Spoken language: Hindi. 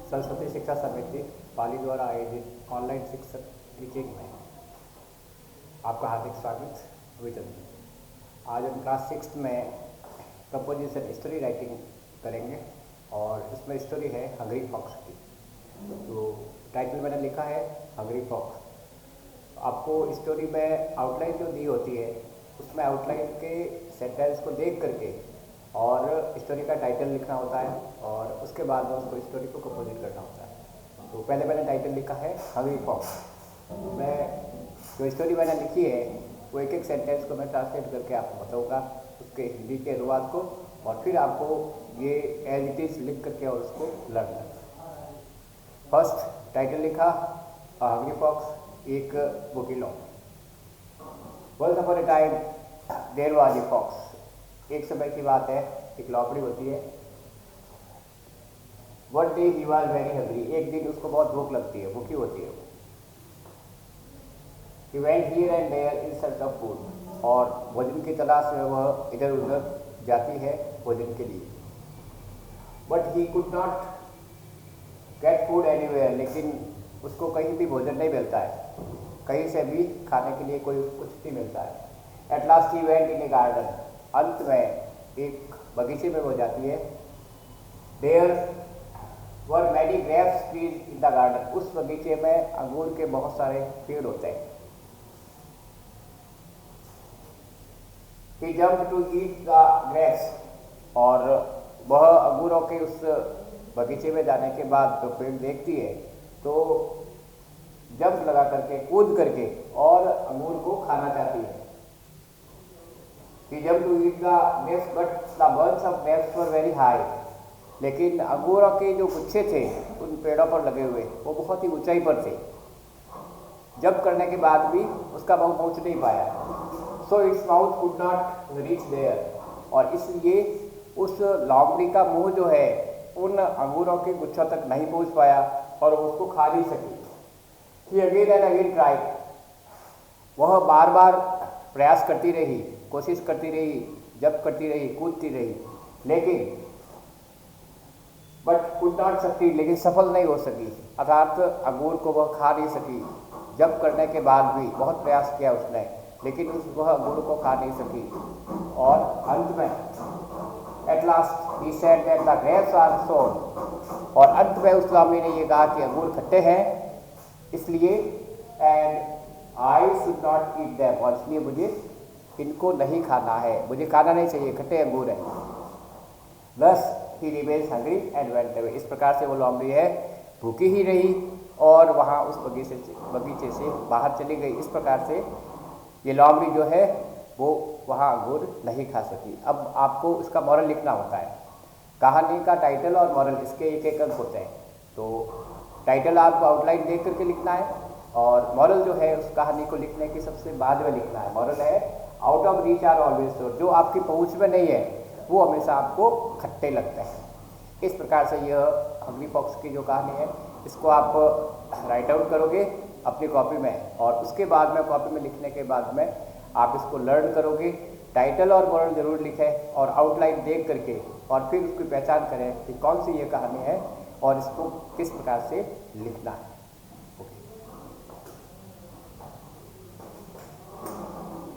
सरस्वती शिक्षा समिति पाली द्वारा आयोजित ऑनलाइन शिक्षक टीचिंग में आपका हार्दिक स्वागत। अभिचंद आज हम क्लास 6 में प्रपोजिशन स्टोरी राइटिंग करेंगे और इसमें स्टोरी है हंग्री फॉक्स की। तो टाइटल मैंने लिखा है हंग्री फॉक्स। आपको स्टोरी में आउटलाइन जो दी होती है उसमें आउटलाइन के सेंटेंस को देख करके और स्टोरी का टाइटल लिखना होता है और उसके बाद में उसको स्टोरी को कंपोजिट करना होता है। तो पहले मैंने टाइटल लिखा है हंग्री फॉक्स। मैं जो स्टोरी मैंने लिखी है वो एक एक सेंटेंस को मैं ट्रांसलेट करके आपको बताऊंगा उसके हिंदी के अनुवाद को, और फिर आपको ये एज इट इज़ लिख करके और उसको लर्न करना। फर्स्ट टाइटल लिखा हंग्री फॉक्स, एक भूखी लोमड़ी। Once upon a time there was a fox. एक समय की बात है, एक लोमड़ी होती है। One day he was very hungry. एक दिन उसको बहुत भूख लगती है, भूखी होती है। He went here and there in search of food. और भोजन की तलाश में वह इधर उधर जाती है भोजन के लिए। But he could not get food anywhere. लेकिन उसको कहीं भी भोजन नहीं मिलता है, कहीं से भी खाने के लिए कोई कुछ नहीं मिलता है। At last he went in a garden. अंत में एक बगीचे में वो जाती है। There were many grapes trees in the garden. उस बगीचे में अंगूर के बहुत सारे पेड़ होते हैं। He jumped to eat the grapes. और वह अंगूरों के उस बगीचे में जाने के बाद तो पेड़ देखती है तो जंप लगा करके, कूद करके और अंगूर को खाना चाहती है। He jumped to eat the grapes, but the bunch of grapes were very high. लेकिन अंगूरों के जो गुच्छे थे उन पेड़ों पर लगे हुए वो बहुत ही ऊंचाई पर थे। जंप करने के बाद भी उसका मुंह पहुंच नहीं पाया। So its mouth could not reach there. और इसलिए उस लोमड़ी का मुंह जो है उन अंगूरों के गुच्छों तक नहीं पहुंच पाया और वो उसको खा नहीं सकी। He again and again tried. वह बार बार प्रयास करती रही, कोशिश करती रही, जंप करती रही, कूदती रही, लेकिन बट कुड नॉट सक्सीड, लेकिन सफल नहीं हो सकी। अर्थात अंगूर को वह खा नहीं सकी। जंप करने के बाद भी बहुत प्रयास किया उसने, लेकिन वह अंगूर को खा नहीं सकी। और अंत में at last he said that the grapes are sour. और अंत में उस लोमड़ी ने ये कहा कि अंगूर खट्टे हैं, इसलिए and I should not eat them, और इसलिए मुझे इनको नहीं खाना है, मुझे खाना नहीं चाहिए, खट्टे अंगूर हैं। Thus he remains hungry and went away. इस प्रकार से वो लोमड़ी है भूखी ही रही और वहाँ उस बगीचे से बाहर चली गई। इस प्रकार से ये लोमड़ी जो है वो वहाँ अंगूर नहीं खा सकी। अब आपको इसका मॉरल लिखना होता है। कहानी का टाइटल और मॉरल इसके एक एक अंक होते हैं। तो टाइटल आपको आउटलाइन देख करके लिखना है और मॉरल जो है उस कहानी को लिखने के सबसे बाद में लिखना है। मॉरल है out of reach our always सोर। जो आपकी पहुँच में नहीं है वो हमेशा आपको खट्टे लगते हैं। इस प्रकार से यह हंग्री फॉक्स की जो कहानी है इसको आप राइट आउट करोगे अपनी कॉपी में, और उसके बाद में कॉपी में लिखने के बाद में आप इसको लर्न करोगे। टाइटल और मॉरल जरूर लिखें और आउटलाइन देख करके और फिर उसकी पहचान करें कि कौन सी ये कहानी है और इसको किस प्रकार से लिखना है।